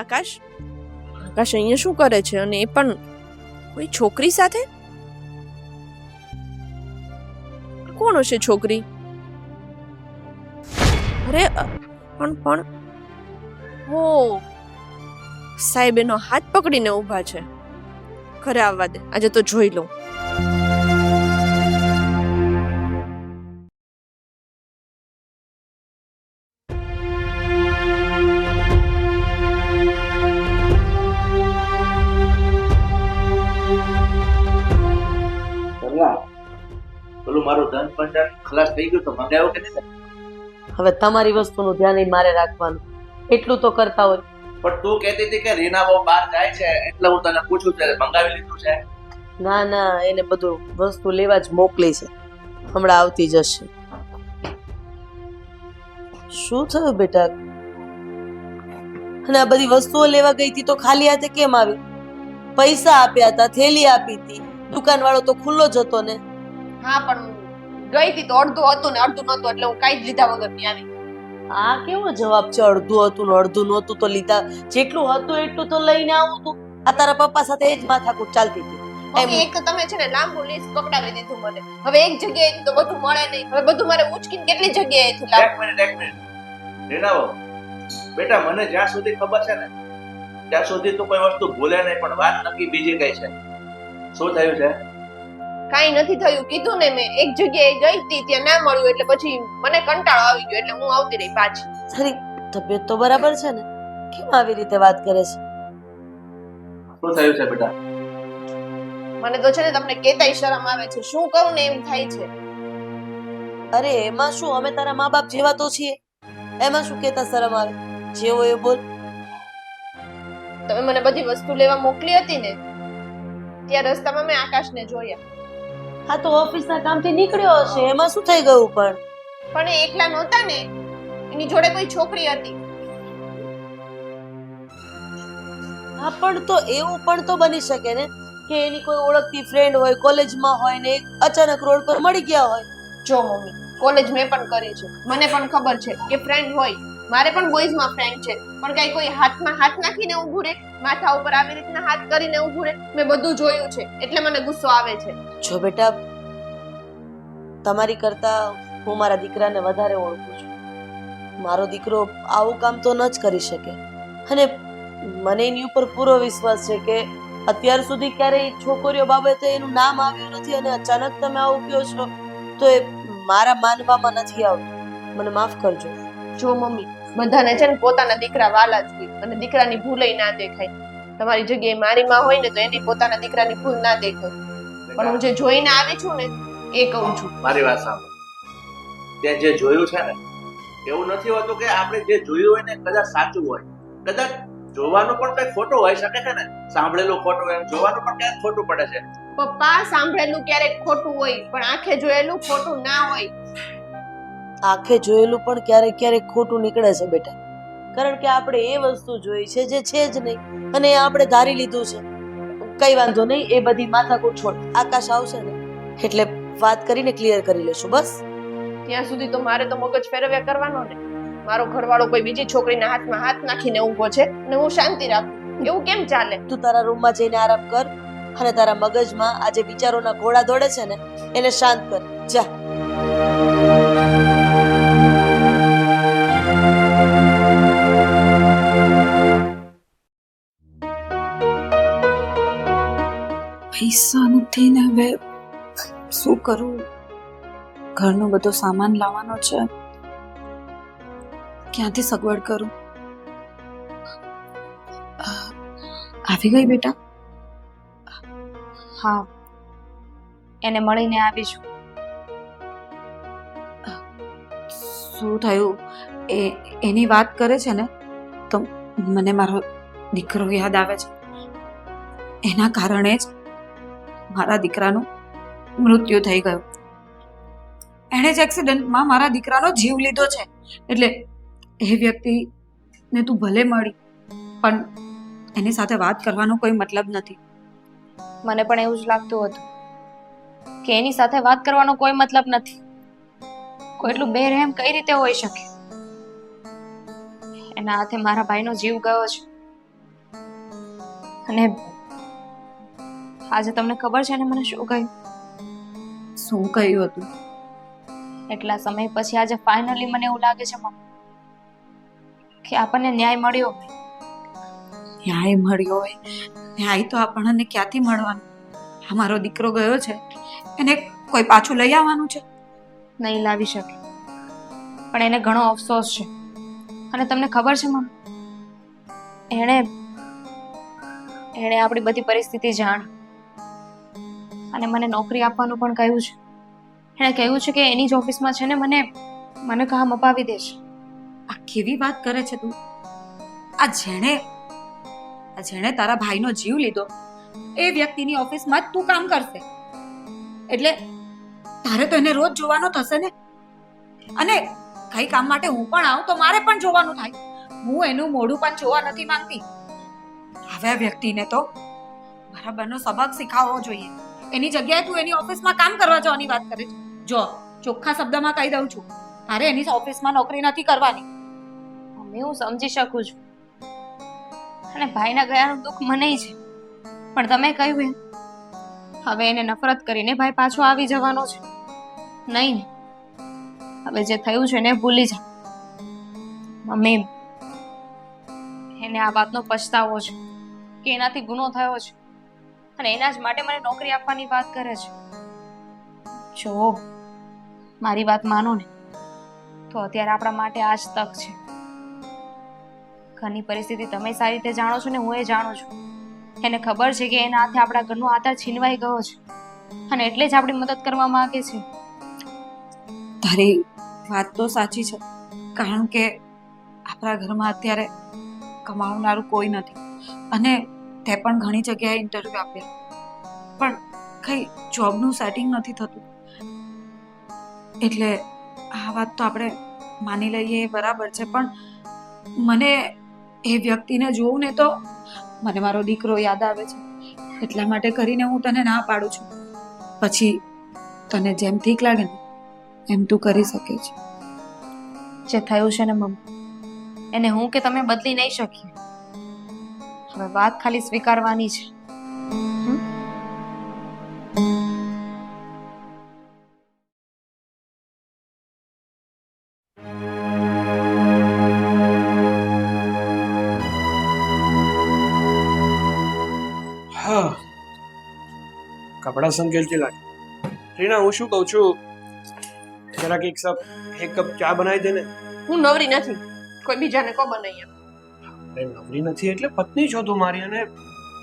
આકાશ આકાશ અહીંયા શું કરે છે? અને એ પણ કોઈ છોકરી સાથે? કોણ હશે છોકરી? અરે પણ ઓ સાહેબ એનો હાથ પકડીને ઊભા છે. ઘરે આવવા દે, આજે તો જોઈ લઉં. પેલું મારું ધન ભંડાર ખલાસ થઈ ગયું તો મંગાવ્યો કે નહીં? હવે તમારી વસ્તુનું ધ્યાન ય મારે રાખવાનું, એટલું તો કરતા હોય. પણ તું કહેતી હતી કે રીનાઓ બહાર જાય છે એટલે હું તને પૂછું છે, મંગાવી લીધું છે? ના ના, એને બધું વસ્તુ લેવા જ મોકલી છે, હમણાં આવતી જશે. શું થયું બેટા? અને આ બધી વસ્તુઓ લેવા ગઈ હતી તો ખાલી હાથે કેમ આવી? પૈસા આપ્યા હતા, થેલી આપી હતી, દુકાનવાળો તો ખુલ્લો જ હતો ને. હા પણ ગઈ હતી તો અડધું હતું ને અડધું નહોતું, એટલે હું કાંઈ જ લીધા વગર ની આવી. આ કેવો જવાબ છે? અડધું હતું ને અડધું નહોતું તો લીધા? જેટલું હતું એટલું તો લઈને આવું તું. આ તારા પપ્પા સાથે એ જ માથાકૂટ ચાલતી હતી. એક તો તમે છે ને લાંબુ લિસ્ટ પકડાવી દીધું મને. હવે એક જગ્યાએ તો બધું મળે નહીં, હવે બધું મારે ઉચકીને કેટલી જગ્યાએથી લાવવું? એક મિનિટ રીનાઓ, બેટા મને જ્યાં સુધી ખબર છે ને ત્યાં સુધી તો કોઈ વસ્તુ ભૂલે નહીં, પણ વાત નક્કી બીજી કઈ છે. શું થયું છે? કાંઈ નથી થયું, કીધું ને મેં. એક જગ્યાએ ગઈ હતી ત્યાં ના મળ્યું એટલે પછી મને કંટાળો આવી ગયો એટલે હું આવતી રહી પાછી. તારી તબિયત તો બરાબર છે ને? કેમ આવી રીતે વાત કરે છે? શું થયું છે બેટા? મને તો છે ને તમને કેતાય શરમ આવે છે. શું કહું ને એમ થાય છે. અરે એમાં શું, અમે તારા મા બાપ જેવા તો છીએ, એમાં શું કેતા શરમ આવે? જેવો એ બોલ. તમે મને બધી વસ્તુ લેવા મોકલી હતી ને, ત્યાં રસ્તામાં મેં આકાશને જોયા. હા તો ઓફિસના કામથી નીકળ્યો હશે, એમાં શું થઈ ગયું? પણ એ એકલા નહોતા ને, એની જોડે કોઈ છોકરી હતી. હા પણ તો એવું પણ તો બની શકે ને કે એની કોઈ ઓળખતી ફ્રેન્ડ હોય, કોલેજમાં હોય ને અચાનક રોડ પર મળી ગયા હોય. જો મમ્મી, કોલેજ મેં પણ કરી છે, મને પણ ખબર છે કે ફ્રેન્ડ હોય. મારે પણ બોયઝમાં ફ્રેન્ડ છે, પણ કઈ કોઈ હાથમાં હાથ નાખીને ઊભું રહે, માથા ઉપર આવી રીતના હાથ કરીને ઊભું રહે? મેં બધું જોયું છે એટલે મને ગુસ્સો આવે છે. જો બેટા, તમારી કરતા હું મારા દીકરાને વધારે ઓળખું છું. મારો દીકરો આવું કામ તો ન જ કરી શકે, અને મને એની ઉપર પૂરો વિશ્વાસ છે કે અત્યાર સુધી ક્યારેય છોકરીઓ બાબતે એનું નામ આવ્યું નથી, અને અચાનક તમે આવું કહો છો તો એ મારા માનવામાં નથી આવતું. મને માફ કરજો. જો મમ્મી, બધાને છે ને પોતાના દીકરા વાલા જ હોય, અને દીકરાની ભૂલ ના દેખાય. તમારી જગ્યાએ મારી માં હોય ને તો એની પોતાના દીકરાની ભૂલ ના દેખાય. પણ હું જે જોઈને આવી છું ને એ કહું છું. મારી વાત સાંભળ. તે જે જોયું છે ને એવું નથી હોતું કે આપણે જે જોયું હોય ને કદાચ સાચું હોય. કદાચ જોવાનું પણ કઈ ખોટું હોઈ શકે છે ને, સાંભળેલું ખોટું એમ જોવાનું પણ ક્યાંક ખોટું પડે છે. પપ્પા, સાંભળેલું ક્યારેક ખોટું હોય પણ આંખે જોયેલું ખોટું ના હોય. આંખે જોયેલું પણ ક્યારેક ક્યારેક ખોટું નીકળે છે બેટા, કારણ કે આપણે એ વસ્તુ જોઈ છે જે છે જ નહીં, અને એ આપણે ધારી લીધું છે. કઈ વાંધો નહીં, એ બધી માથાકૂટ છોડ. આકાશ આવશે ને એટલે વાત કરીને ક્લિયર કરી લેશું. બસ ત્યાં સુધી તો મારે તો મગજ ફેરવ્યા કરવાનો ને. મારો ઘરવાળો કોઈ બીજી છોકરીના હાથમાં હાથ નાખીને ઊભો છે અને હું શાંતિ રાખું, એવું કેમ ચાલે? તું તારા રૂમમાં જઈને આરામ કર, અને તારા મગજમાં આ જે વિચારોના ઘોડા દોડે છે ને એને શાંત કર. જા. પૈસા નથી ને હવે શું કરું? ઘરનો બધો સામાન લાવવાનો છે, ક્યાંથી સગવડ કરું? આવી ગઈ બેટા? હા, એને મળીને આવીશું. શું થયું? એની વાત કરે છે ને તો મને મારો દીકરો યાદ આવે છે. એના કારણે જ મારા દીકરાનું મૃત્યુ થઈ ગયું. એણે જ એક્સિડન્ટમાં મારા દીકરાનો જીવ લીધો છે. એટલે એ વ્યક્તિને તું ભલે મળી, પણ એની સાથે વાત કરવાનો કોઈ મતલબ નથી. મને પણ એવું જ લાગતું હતું કે એની સાથે વાત કરવાનો કોઈ મતલબ નથી. કોઈ એટલું બેરહેમ કઈ રીતે હોઈ શકે? એના હાથે મારા ભાઈનો જીવ ગયો છે. અને આજે તમને ખબર છે ને મને શું કહ્યું? શું કહ્યું હતું? એટલા સમય પછી આજે ફાઇનલી મને એવું લાગે છે મમ્મી કે આપણને ન્યાય મળ્યો. ન્યાય મળ્યો હોય, ન્યાય તો આપણને ક્યાંથી મળવાનો? અમારો દીકરો ગયો છે, એને કોઈ પાછું લઈ આવવાનું છે? નહીં લાવી શકે, પણ એને ઘણો અફસોસ છે. અને તમને ખબર છે મમ્મી, એણે આપણી બધી પરિસ્થિતિ જાણી અને મને નોકરી આપવાનું પણ કહ્યું છે. એણે કહ્યું છે કે એની જ ઓફિસમાં છે ને મને કામ અપાવી દેશે. આ કેવી વાત કરે છે તું? આ જેણે તારા ભાઈનો જીવ લીધો એ વ્યક્તિની ઓફિસમાં જ તું કામ કરશે એટલે તારે તો એને રોજ જોવાનો થશે ને. અને કઈ કામ માટે હું પણ આવું તો મારે પણ જોવાનું થાય. હું એનું મોઢું પણ જોવા નથી માંગતી. હવે આ વ્યક્તિને તો બરાબરનો સબક શીખવવો જોઈએ. એની જગ્યાએ તું એની ઓફિસમાં કામ કરવા જવાની વાત કરે છે. જો ચોખ્ખા શબ્દમાં કહી દઉં છું, તારે એની ઓફિસમાં નોકરી નથી કરવાની. મમ્મી, હું સમજી શકું છું અને ભાઈના ગયાનું દુઃખ મને છે, પણ તમે કહ્યું એમ હવે એને નફરત કરીને ભાઈ પાછો આવી જવાનો છે. નહીં ને, હવે જે થયું છે એને ભૂલી જા. મમ્મી, એને આ વાતનો પછતાવો છે કે એનાથી ગુનો થયો છે અને એના જ માટે મને નોકરી આપવાની વાત કરે છે. જો મારી વાત માનો ને તો અત્યારે આપણા માટે આ જ તક છે. ઘરની પરિસ્થિતિ તમે સારી રીતે જાણો છો ને હું એ જાણું છું. એને ખબર છે કે એના હાથે આપણા ઘરનો આધાર છીનવાઈ ગયો છે અને એટલે જ આપણી મદદ કરવા માંગે છે. તારી વાત તો સાચી છે, કારણ કે આપણા ઘરમાં અત્યારે કમાવનારું કોઈ નથી અને તે પણ ઘણી જગ્યાએ ઇન્ટરવ્યુ આપ્યા પણ કઈ જોબનું સેટિંગ નથી થતું. એટલે આ વાત તો આપણે માની લઈએ એ બરાબર છે, પણ મને એ વ્યક્તિને જોઉં ને તો મને મારો દીકરો યાદ આવે છે. એટલા માટે કરીને હું તને ના પાડું છું. પછી તને જેમ ઠીક લાગે ને એમ તું કરી શકે છે. જે થયું છે ને મમ્મી, એને હું કે તમે બદલી નહીં શકીએ. હવે વાત ખાલી સ્વીકારવાની છે. હા, કપડા સંકેલતી લાગે. રીના, હું શું કહું છું, જરાક એક કપ ચા બનાવી દે ને. હું નવરી નથી, કોઈ બીજાને કો બનાવી આપ. અરે નવરી નથી એટલે પત્ની છો તું મારી, અને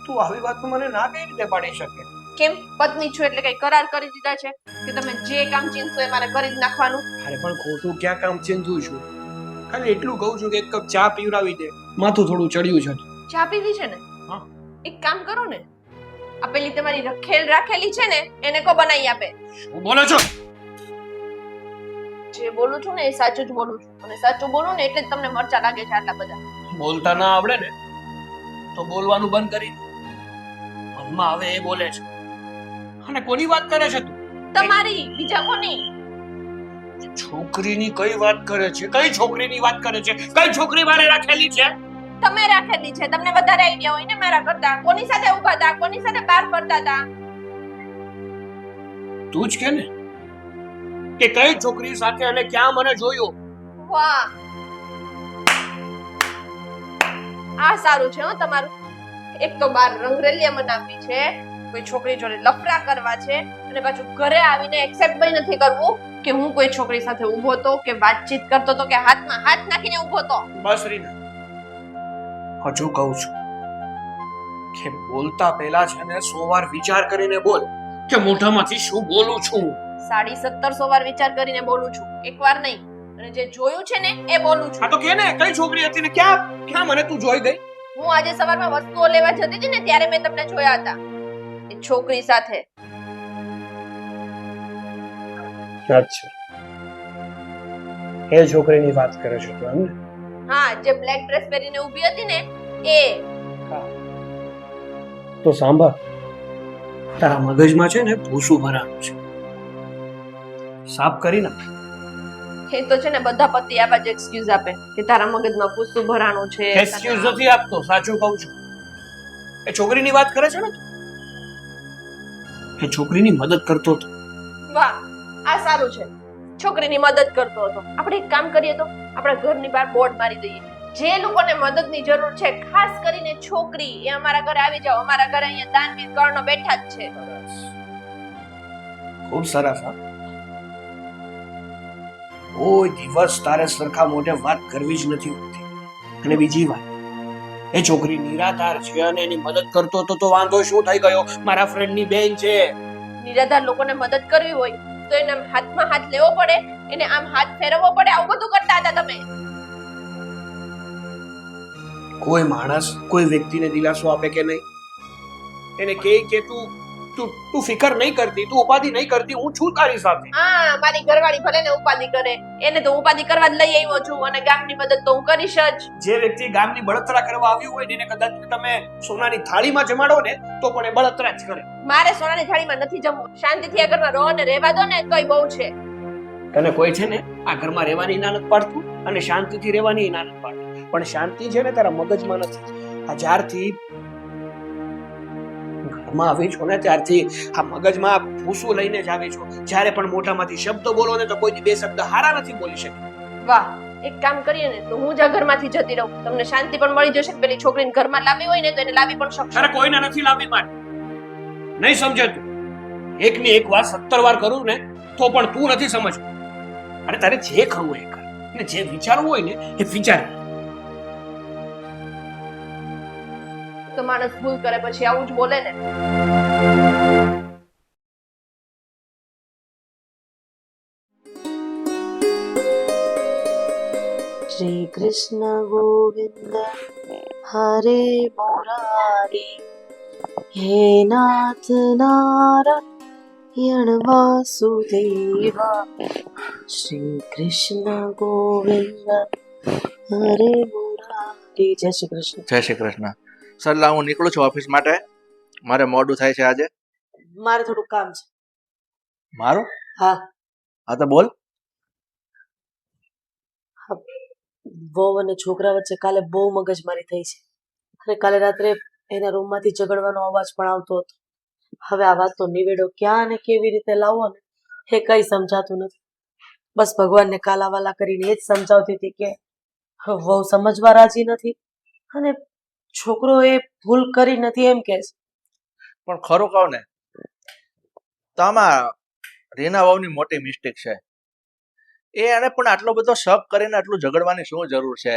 તું આવી વાતમાં મને ના કઈ રીતે પાડી શકે? કેમ પત્ની છું એટલે કઈ કરાર કરી દીધા છે કે તમે જે કામ ચીનશો એ મારે કરી જ નાખવાનું? અરે પણ ખોટું ક્યાં કામ ચીંધું છું, ખાલી એટલું કહું છું કે એક કપ ચા પીવડાવી દે, માથું થોડું ચડ્યું છે. ચા પીવી છે ને? હા. એક કામ કરો ને, આ પેલી તમારી રખેલ રાખેલી છે ને એને કો બનાવી આપે. શું બોલો છો? જે બોલું છું ને એ સાચું જ બોલું છું, અને સાચું બોલું ને એટલે જ તમને મરચા લાગે છે આટલા બધા. બોલતા ના આવડે ને તો બોલવાનું બંધ કરી દે. મનમાં હવે એ બોલે છે. અને કોની વાત કરે છે તું? તમારી, બીજા કોની? છોકરીની કઈ વાત કરે છે? કઈ છોકરીની વાત કરે છે? કઈ છોકરી મારે રાખેલી છે? તમે રાખેલી છે, તમને વધારે આઈડિયા હોય ને મારા કરતા. કોની સાથે ઊભા હતા, કોની સાથે બહાર ફરતા હતા? તું જ કે ને કે કઈ છોકરી સાથે અને ક્યાં મને જોયો. વાહ, આ સારું છે હો તમારું. એક તો બાર રંગરેલિયા મનાવવી છે, કોઈ છોકરી જોડે લફડા કરવા છે, અને પાછું ઘરે આવીને એક્સેપ્ટ પણ નથી કરવું કે હું કોઈ છોકરી સાથે ઊભો તો કે વાતચીત કરતો તો કે હાથમાં હાથ નાખીને ઊભો તો. બસ રીના, હજુ કહું છું કે બોલતા પહેલા છે ને 100 વાર વિચાર કરીને બોલ કે મોઢામાંથી શું બોલું છું. 1750 વાર વિચાર કરીને બોલું છું, એકવાર નહીં. અને જે જોયું છે ને એ બોલું છું. આ તો કે ને કઈ છોકરી હતી ને ક્યાં મને તું જોઈ ગઈ? હું આજે સવારમાં વસ્તુઓ લેવા જતી હતી ને ત્યારે મેં તમને જોયા હતા એ છોકરી સાથે. અચ્છા, એ છોકરીની વાત કરે છે તું એમ ને? હા, જે બ્લેક ડ્રેસ પહેરીને ઊભી હતી ને એ. તો સાંભળ, તારા મગજમાં છે ને ભૂસું ભરાનું છે, સાફ કરી નાખ. એ તો છે ને બધા પતિ આવા જ એક્સક્યુઝ આપે કે તારા મગજમાં પૂછતું ભરાણું છે. એક્સક્યુઝ નથી આપતો, સાચું કહું છું. એ છોકરીની વાત કરે છે ને તું? એ છોકરીની મદદ કરતો હતો. વાહ, આ સારું છે. છોકરીની મદદ કરતો હતો. આપણે એક કામ કરીએ તો આપણા ઘરની બહાર બોર્ડ મારી દઈએ. જે લોકોને મદદની જરૂર છે, ખાસ કરીને છોકરી, એ અમારા ઘરે આવી જાઓ. અમારા ઘરે અહીંયા દાનવીર કર્ણ બેઠા જ છે. ખૂબ સરસ. હા, કોઈ દિવસ તારે સરખા મોઢે વાત કરવી જ નથી હોતી. અને બીજી વાત, એ છોકરી નિરાધાર છે અને એની મદદ કરતો હતો તો વાંધો શું થઈ ગયો? મારા ફ્રેન્ડની બેન છે. નિરાધાર લોકોને મદદ કરવી હોય તો એને આમ હાથમાં હાથ લેવો પડે, એને આમ હાથ ફેરવવો પડે. આવું બધું કરતા હતા તમે. કોઈ માણસ કોઈ વ્યક્તિને દિલાસો આપે કે નહીં? એને કહે કે તું તું તું ફિકર નહીં કરતી, તું ઉપાધિ નહીં કરતી, હું છું તારી સાથે. હા, મારી ઘરવાળી ભલે ને ઉપાધિ કરે, એને તો ઉપાધિ કરવા જ લઈ આવ્યો છું, અને ગામની મદદ તો હું કરીશ જ. જે વ્યક્તિ ગામની બળતરા કરવા આવ્યું હોય ને એને કદાચ તમે સોનાની થાળીમાં જમાડો ને તો પણ એ બળતરા જ કરે. મારે સોનાની થાળીમાં નથી જમવું. શાંતિથી આ ઘરમાં રહો ને રહેવા દો ને, તોય બહુ છે. તને કોઈ છે ને આ ઘરમાં રહેવાની ના નથી પાડતું અને શાંતિથી રહેવાની ના નથી પાડતું, પણ શાંતિ છે ને તારા મગજમાં નથી. આ જ્યારથી ઘરમાં આવી છો ને ત્યારથી આ મગજમાં ભૂસું લઈને જ આવી છો. જ્યારે પણ મોઢામાંથી શબ્દ બોલો ને તો કોઈની બે શબ્દ હારા નથી બોલી શકી. વાહ, એક કામ કરીએ ને તો હું જ આ ઘરમાંથી જતી રહું. તમને શાંતિ પણ મળી જશે. પેલી છોકરીને ઘરમાં લાવી હોય ને તો એને લાવી પણ શકશો. અરે કોઈને નથી લાવવી મારે. નહીં સમજે તું? એકની એક વાત 17 વાર કરું ને તો પણ તું નથી સમજતો. અરે તારે જે કરવું એ કર અને જે વિચારવું હોય ને એ વિચાર. તો માણસ ભૂલ કરે પછી આવું જ બોલે ને. શ્રી કૃષ્ણ ગોવિંદ હરે મુરારી, હે નાથ નારાયણ વાસુદેવા. શ્રી કૃષ્ણ ગોવિંદ હરે મુરારી. જય શ્રી કૃષ્ણ. જય શ્રી કૃષ્ણ. સરલા, હું નીકળું છું ઓફિસ માટે. મારે મોડું થાય છે આજે. મારે થોડું કામ છે. મારું? હા, હા તો બોલ. વહુ અને છોકરા વચ્ચે કાલે બહુ મગજમારી થઈ છે અને કાલે રાત્રે એના રૂમમાંથી ઝઘડવાનો અવાજ પણ આવતો હતો. હવે આ વાતનો નિવેડો ક્યાં અને કેવી રીતે લાવવો ને એ કઈ સમજાતું નથી. બસ ભગવાનને કાલાવાલા કરીને એ જ સમજાવતી હતી કે વહુ સમજવા રાજી નથી અને છોકરો એ ભૂલ કરી નથી એમ કે છે. પણ ખરું કહું ને તો આમાં રીના વહુની મોટી મિસ્ટેક છે. એને પણ આટલો બધો શક કરીને આટલું ઝઘડવાની શું જરૂર છે?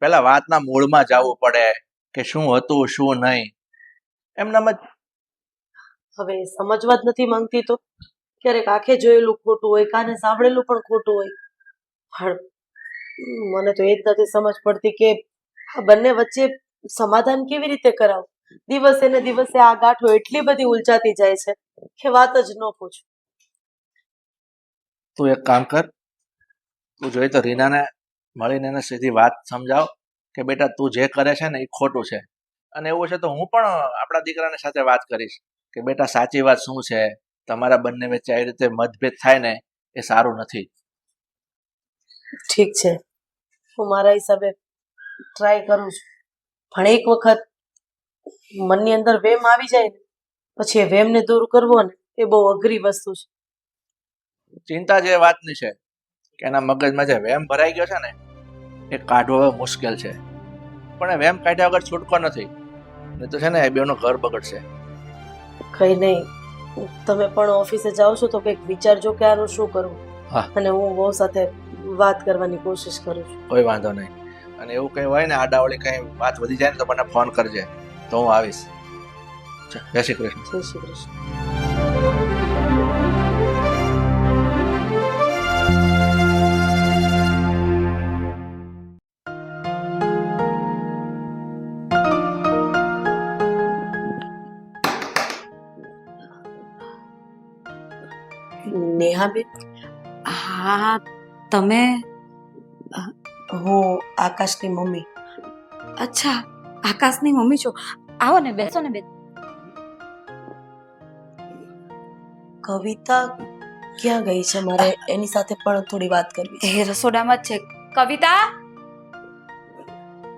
પેલા વાતના મૂળમાં જવું પડે કે શું હતું શું નહીં. એમનામ જ હવે એ સમજવા જ નથી માંગતી તો ક્યારેક આંખે જોયેલું ખોટું હોય, કાને સાંભળેલું પણ ખોટું હોય. પણ મને તો એ જ નથી સમજ પડતી કે આ બંને વચ્ચે સમાધાન કેવી રીતે કરાવું. દિવસે ને દિવસે આ ગાંઠો એટલી બધી ઉલઝાતી જાય છે કે વાત જ ન પૂછ. તું એક કામ કર, તું જોઈ તો રીનાને મળીને એને સીધી વાત સમજાવ કે બેટા તું જે કરે છે ને એ ખોટું છે. અને એવું છે તો હું પણ આપણા દીકરાની સાથે વાત કરીશ કે બેટા સાચી વાત શું છે. તમારા બંને વચ્ચે આવી રીતે મતભેદ થાય ને એ સારું નથી. ઠીક છે, હું મારા હિસાબે ટ્રાય કરું છું. પણ એક વખત મનની અંદર વેમ આવી જાય ને પછી એ વેમને દૂર કરવો ને એ બહુ અઘરી વસ્તુ છે. ચિંતા જે વાતની છે કે એના મગજમાં જે વેમ ભરાઈ ગયો છે ને એ કાઢવો હવે મુશ્કેલ છે. પણ એ વેમ કાઢ્યા વગર છૂટકો નથી. નહીં તો છે ને એ બેનું ઘર બગડશે. કઈ નહીં, તમે પણ ઓફિસે જાઓ છો તો કંઈક વિચારજો કે આનું શું કરવું. હા. અને હું બહુ સાથે વાત કરવાની કોશિશ કરું છું. કોઈ વાંધો નહીં. અને એવું કંઈ હોય ને આડાવળી કંઈ વાત વધી જાય ને તો મને ફોન કરજે, તો હું આવીશ. જય શ્રી કૃષ્ણ. જય શ્રી કૃષ્ણ. નેહાબેન, હા, તમે હું આકાશની મમ્મી. અચ્છા આકાશની મમ્મી છો. આવો ને, બેસો ને. કવિતા ક્યાં ગઈ છે? મારે એની સાથે પણ થોડી વાત કરવી છે. એ રસોડામાં જ છે. કવિતા,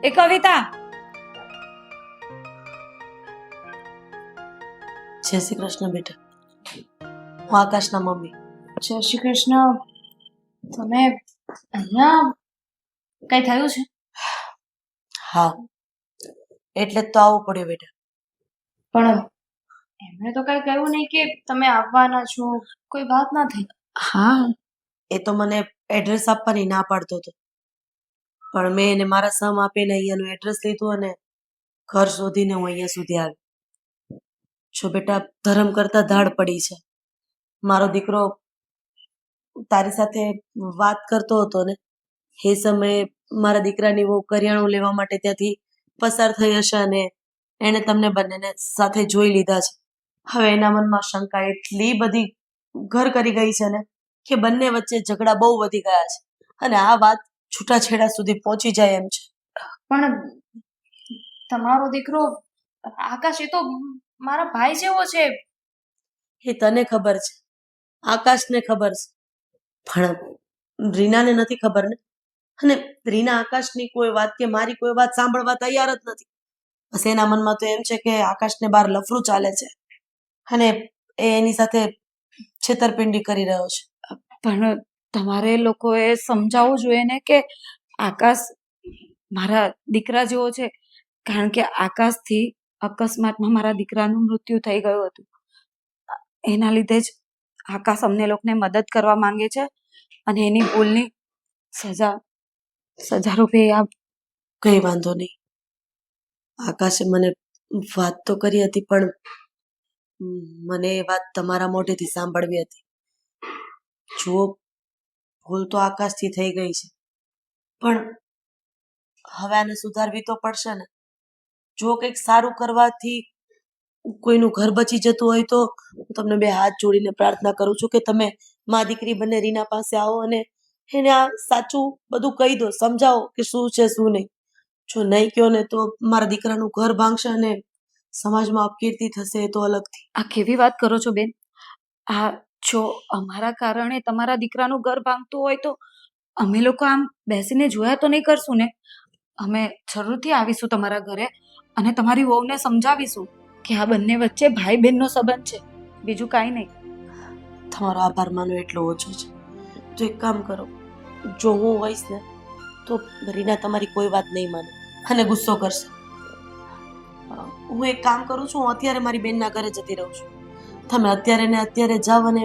એ કવિતા. જય શ્રી કૃષ્ણ બેટા. હું આકાશના મમ્મી. જય શ્રી કૃષ્ણ. તમે અહીંયા કઈ થયું છે? હા, એટલે જ તો આવવું પડ્યું બેટા. પણ એમણે તો કઈ કહ્યું નહીં કે તમે આવવાના છો, કોઈ વાત ના થઈ. હા, એ તો મને એડ્રેસ આપવાની ના પાડતો હતો, પણ મેં એને મારા સમ આપીને અહીંયાનું એડ્રેસ લીધું અને ઘર શોધીને હું અહીંયા સુધી આવી. જો બેટા, ધર્મ કરતા ધાડ પડી છે. મારો દીકરો તારી સાથે વાત કરતો હતો ને, એ સમયે મારા દીકરાની વહુ કરિયાણું લેવા માટે ત્યાંથી પસાર થઈ હશે અને એણે તમને બંનેને સાથે જોઈ લીધા છે. હવે એના મનમાં શંકા એટલી બધી ઘર કરી ગઈ છે ને કે બંને વચ્ચે ઝઘડા બહુ વધી ગયા છે અને આ વાત છૂટાછેડા સુધી પહોંચી જાય એમ છે. પણ તમારો દીકરો આકાશ એ તો મારા ભાઈ જેવો છે. એ તને ખબર છે, આકાશને ખબર છે, પણ રીનાને નથી ખબર ને. અને રીના આકાશની કોઈ વાત કે મારી કોઈ વાત સાંભળવા તૈયાર જ નથી. બસ એના મનમાં તો એમ છે કે આકાશને બહાર લફરું ચાલે છે અને એ એની સાથે છેતરપિંડી કરી રહ્યો છે. પણ તમારે લોકોએ સમજાવવું જોઈએ ને કે આકાશ મારા દીકરા જેવો છે, કારણ કે આકાશથી અકસ્માતમાં મારા દીકરાનું મૃત્યુ થઈ ગયું હતું. એના લીધે જ આકાશ અમને લોકોને મદદ કરવા માંગે છે અને એની ભૂલની સજા રૂપે આ કઈ વાંધો નહીં. આકાશે મને વાત તો કરી હતી, પણ મને એ વાત તમારા મોઢેથી સાંભળવી હતી. જુઓ, ભૂલ તો આકાશથી થઈ ગઈ છે, પણ હવે આને સુધારવી તો પડશે ને. જો કંઈક સારું કરવાથી કોઈનું ઘર બચી જતું હોય તો હું તમને બે હાથ જોડીને પ્રાર્થના કરું છું કે તમે મા દીકરી બંને રીના પાસે આવો અને એને આ સાચું બધું કહી દો, સમજાવો કે શું છે શું નહીં. જો નહીં કહો ને તો મારા દીકરાનું ઘર ભાંગશે અને સમાજમાં અપકીર્તિ થશે. એ તો અલગથી. આ કેવી વાત કરો છો બેન? આ જો અમારા કારણે તમારા દીકરાનું ઘર ભાંગતું હોય તો અમે લોકો આમ બેસીને જોયા તો નહીં કરશું ને. અમે જરૂરથી આવીશું તમારા ઘરે અને તમારી વહુને સમજાવીશું કે આ બંને વચ્ચે ભાઈ બહેનનો સંબંધ છે, બીજું કાંઈ નહીં. તમારો આભાર માનો એટલો ઓછો છે. તો એક કામ કરો, જો હું હોઈશ ને તો રીના તમારી કોઈ વાત નહીં માને અને ગુસ્સો કરશે. હું એક કામ કરું છું, હું અત્યારે મારી બેનના ઘરે જતી રહું છું. તમે અત્યારે ને અત્યારે જાઓ અને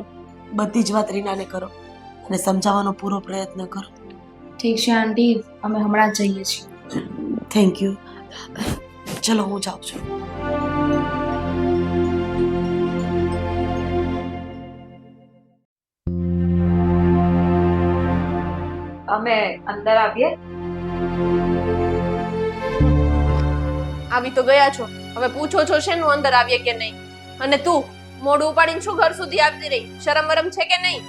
બધી જ વાત રીનાને કરો અને સમજાવવાનો પૂરો પ્રયત્ન કરો. ઠીક છે આંટી, અમે હમણાં જ જઈએ છીએ. Thank you. ચલો હું જાઉં છું. અમે અંદર આવીએ. આવી તો ગયા છો, હવે પૂછો છો શેનું અંદર આવીએ કે નહીં? અને તું મોઢું ઉપાડીને શું ઘર સુધી આવતી રહી? શરમ વરમ છે કે નહીં?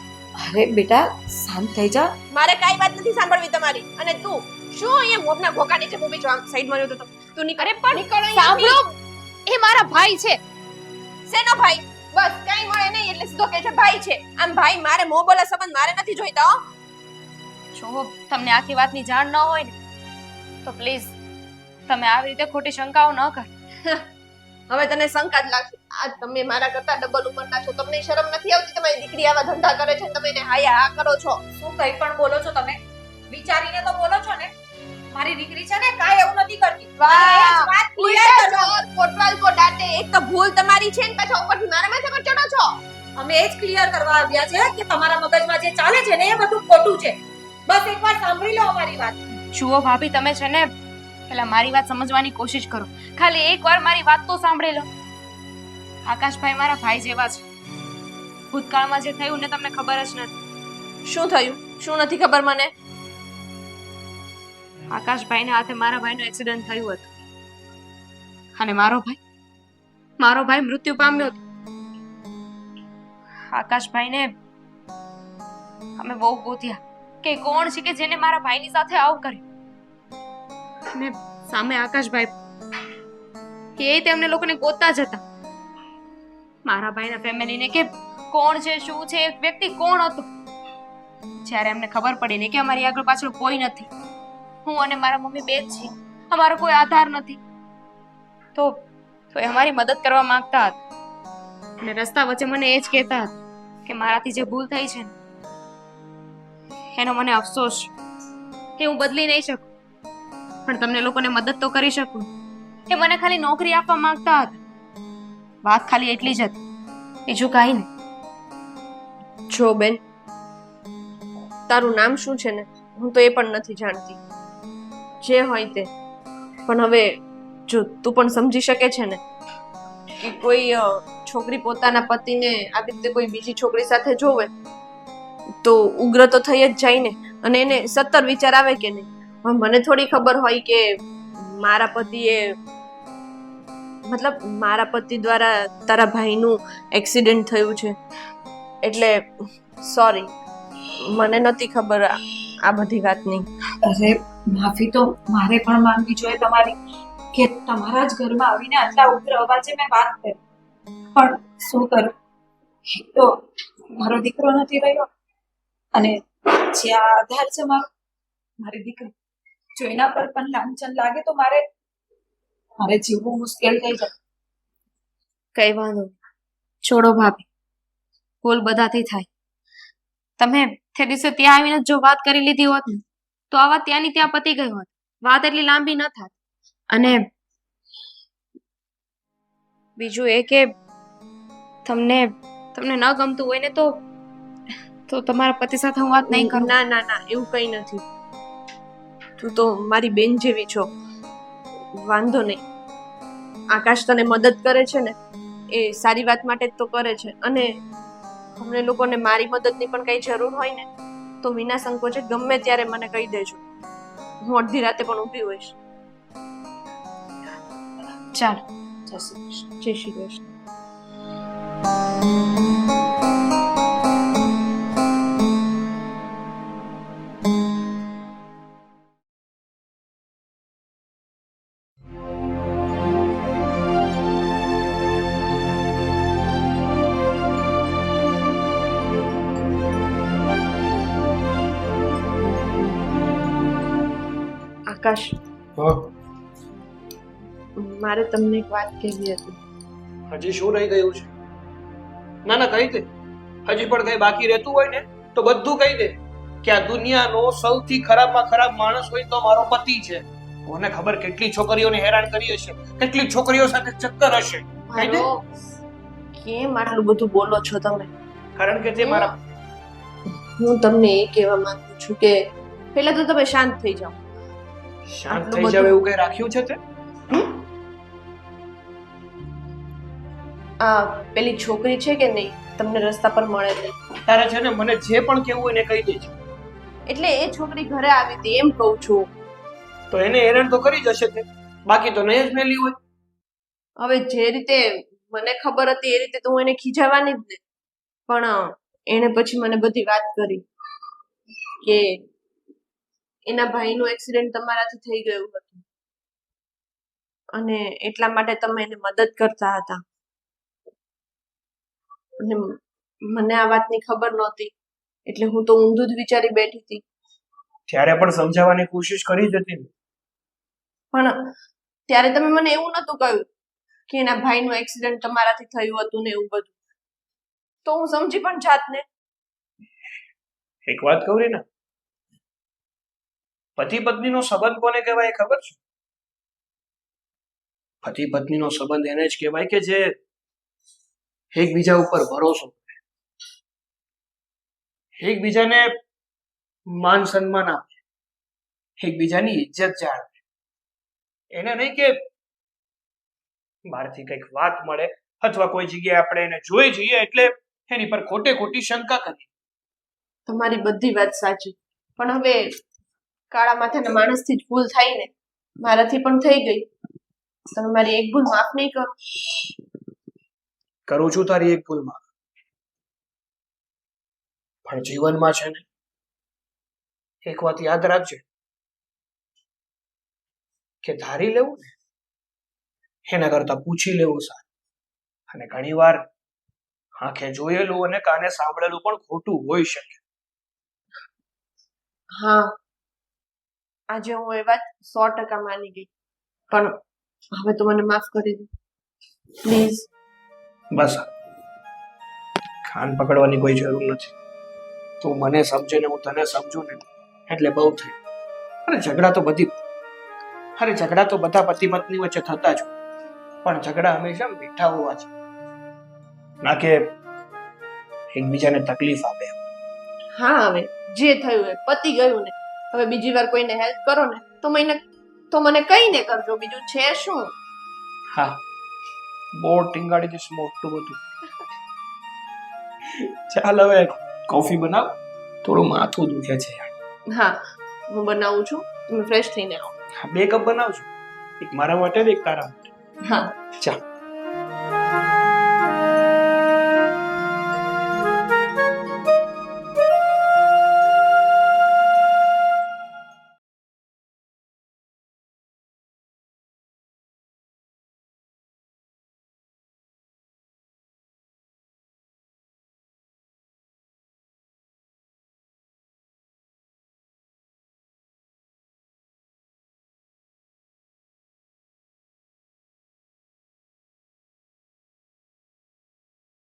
અરે બેટા, શાંત થઈ જા. મારે કાઈ વાત નથી સાંભળવી તમારી. અને તું શું અહીંયા મોઢના ઘોકા નીચે ઊભી છો? આમ સાઈડમાં રહ્યો તો તું નીકળ. અરે પણ નીકળ અહીંયાથી. સાંભળો, એ મારા ભાઈ છે. શેનો ભાઈ? બસ કાઈ મળે નહીં એટલે સીધો કહે છે ભાઈ છે. આમ ભાઈ મારે મોં બોલા સંબંધ મારે નથી જોઈતા હો. જો તમને આખી વાતની જાણ ન હોય ને તો પ્લીઝ તમે આવી રીતે ખોટી શંકાઓ ન કર. હવે તને શંકા જ લાગશે. આ તમે મારા કરતા ડબલ ઉંમરના છો, તમને શરમ નથી આવતી? તમારી દીકરી આવા ધંધા કરે છે, તમે એને હાયા હા કરો છો. શું કઈ પણ બોલો છો તમે? વિચારીને તો બોલો છો ને. મારી દીકરી છે ને કાંઈ એવું નથી કરતી. વાહ, વાત ઉલટા clear કરો. ચોર કોટવાલ કો ડાટે. એક તો ભૂલ તમારી છે ને પાછા ઉપરથી મારા માથે પર ચડો છો. અમે એ જ ક્લિયર કરવા આવ્યા છે કે તમારા મગજમાં જે ચાલે છે ને એ બધું ખોટું છે. બસ એકવાર સાંભળી લો અમારી વાત. જુઓ ભાભી, તમે છે ને પેલા મારી વાત સમજવાની કોશિશ કરો. ખાલી એકવાર મારી વાત તો સાંભળી લો. આકાશભાઈ મારા ભાઈ જેવા છે. ભૂતકાળમાં જે થયું ને તમને ખબર જ નથી. શું થયું? શું નથી ખબર મને? આકાશભાઈના હાથે મારા ભાઈનું એક્સિડન્ટ થયું હતું અને મારો ભાઈ મૃત્યુ પામ્યો હતો. આકાશભાઈને અમે બહુ ગોત્યા કે કોણ છે કે જેને મારા ભાઈની સાથે આવું કર્યું. અને સામે આકાશભાઈ કે તેમને લોકોને ગોતતા જ હતા. મારા ભાઈના ફેમિલીને કે કોણ છે, શું છે, એક વ્યક્તિ કોણ હતો. જ્યારે અમને ખબર પડી ને કે અમારી આગળ પાછળ કોઈ નથી, હું અને મારા મમ્મી બે જ છીએ, અમારો કોઈ આધાર નથી, તો એ અમારી મદદ કરવા માંગતા હતા. અને રસ્તા વચ્ચે મને એ જ કહેતા હતા કે મારાથી જે ભૂલ થઈ છે ને એનો મને અફસોસ છે કે હું બદલી નહીં શકું, પણ તમને લોકોને મદદ તો કરી શકું. કે મને ખાલી નોકરી આપવા માંગતા હતા, વાત ખાલી એટલી જ હતી, બીજું કાંઈ નહીં. જો બેન, તારું નામ શું છે ને હું તો એ પણ નથી જાણતી. જે હોય તે, પણ હવે જો તું પણ સમજી શકે છે ને કે કોઈ છોકરી પોતાના પતિને આવી રીતે કોઈ બીજી છોકરી સાથે જોવે તો ઉગ્ર તો થઈ જ જાય ને, અને એને 17 વિચાર આવે કે નહીં. હવે મને થોડી ખબર હોય કે મારા પતિએ મતલબ મારા પતિ દ્વારા તારા ભાઈનું એક્સિડન્ટ થયું છે, એટલે સોરી, મને નથી ખબર આ બધી વાતની. અરે માફી તો મારે પણ માંગવી જોઈએ તમારી, કે તમારા જ ઘરમાં આવીને આટલા ઉગ્ર અવાજે મેં વાત કરી, પણ શું કરું, એક તો મારો દીકરો નથી રહ્યો, અને જે આ આધાર છે મારી દીકરી, જો એના પર પણ લાંછન લાગે તો મારે જીવવું મુશ્કેલ થઈ જાય. કઈ વાંધો નહીં. છોડો ભાભી, ભૂલ બધાથી થાય. તમે તે દિવસે ત્યાં આવીને જો વાત કરી લીધી હોત ને તો આ વાત ત્યાંની ત્યાં પતી ગઈ હોત, વાત એટલી લાંબી ન થાત. અને બીજું એ કે તમને તમને ન ગમતું હોય ને તો તમારા પતિ સાથે હું વાત નહીં કરું. ના ના ના, એવું કઈ નથી. તું તો મારી બેન જેવી છો, વાંધો નહીં. આકાશ તને મદદ કરે છે ને એ સારી વાત માટે જ તો કરે છે, અને અમને લોકોને મારી મદદની પણ કઈ જરૂર હોય ને તો વિના સંકોચે ગમે ત્યારે મને કહી દેજો. હું અડધી રાતે પણ ઊભી હોઈશ. ચાલો. જય શ્રી કૃષ્ણ. જય શ્રી કૃષ્ણ. આકાશ, મારે તમને એક વાત કહેવી હતી. હજી શું રહી ગયું છે? ના ના કહી દે. હજી પણ કઈ બાકી રહેતું હોય ને તો બધું કહી દે કે આ દુનિયાનો સૌથી ખરાબમાં ખરાબ માણસ હોય તો મારો પતિ છે. કોને ખબર કેટલી છોકરીઓને હેરાન કરી હશે, કેટલી છોકરીઓ સાથે ચક્કર હશે. કહી દે. કેમ આટલું બધું બોલો છો તમે? કારણ કે તે મારા હું તમને એ કહેવા માંગુ છું કે પહેલા તો તમે શાંત થઈ જાઓ. શાંત આટલું થઈ જાવ બધું- એવું કઈ રાખ્યું છે તે? આ પેલી છોકરી છે કે નહીં, તમને રસ્તા પર મળે છે, તારે છે ને મને જે પણ કહેવું હોય ને કહી દેજે. એટલે એ છોકરી ઘરે આવી હતી એમ કહું છું. તો એને હેરાન તો કરી જશે તે, બાકી તો નહીં જ મેલી હોય. હવે જે રીતે મને ખબર હતી એ રીતે તો હું એને ખીજાવાની જ ને, પણ એને પછી મને બધી વાત કરી કે એના ભાઈનું એક્સિડન્ટ તમારાથી થઈ ગયું હતું અને એટલા માટે તમે એને મદદ કરતા હતા. અને મને આ વાતની ખબર નહોતી, એટલે હું તો ઊંધું જ વિચારી બેઠી હતી. ત્યારે પણ સમજાવવાની કોશિશ કરી જ હતી ને. પણ ત્યારે તમે મને એવું નહોતું કહ્યું કે એના ભાઈનું એક્સિડન્ટ તમારાથી થયું હતું ને એવું બધું, તો હું સમજી પણ જાત ને. એક વાત કહું ને, પતિ પત્નીનો સંબંધ કોને કહેવાય એ ખબર છે? પતિ પત્નીનો સંબંધ એને જ કહેવાય કે જે એકબીજા ઉપર ભરોસો કરે, એકબીજાને માન સન્માન આપે, એકબીજાની ઇજ્જત જાળવે. એને નહીં કે બહારથી કંઈક વાત મળે અથવા કોઈ જગ્યાએ આપણે એને જોઈ જઈએ એટલે એની પર ખોટે ખોટી શંકા કરીએ. તમારી બધી વાત સાચી, પણ હવે કાળા માથાના માણસથી જ ભૂલ થાય ને, મારાથી પણ થઈ ગઈ. તમે મારી એક ભૂલ માફ નહીં કરો? કરું છું તારી એક ભૂલ માફ, પણ જીવનમાં છે ને એક વાત યાદ રાખજે કે ધારી લેવું ને એના કરતા પૂછી લેવું સારું. અને ઘણીવાર આંખે જોયેલું અને કાને સાંભળેલું પણ ખોટું હોઈ શકે. હા, આજે હું એ વાત 100% માની ગઈ, પણ હવે તો મને માફ કરી દો પ્લીઝ. બસ કાન પકડવાની કોઈ જરૂર નથી. તું મને સમજે ને હું તને સમજુ ને એટલે બહુ થઈ. ઝઘડા તો બધા પતિ પત્ની વચ્ચે થતા જ હોય. પણ ઝઘડા હંમેશા મીઠા હોવા છે, ના કે એકબીજાને તકલીફ આપે. હા હવે જે થયું એ પતી ગયું ને. હવે બીજી વાર કોઈને હેલ્પ કરો ને તો મને કહીને કરજો, બીજું છે શું. હા, બહુ ટીંગાડી દઈશ મોટું બધું. ચાલ હવે કોફી બનાવ, થોડું માથું દુખે છે. હા હું બનાવું છું, તમે ફ્રેશ થઈને આવો. 2 કપ બનાવજો, એક મારા માટે ને એક તારા માટે. હા ચાલ.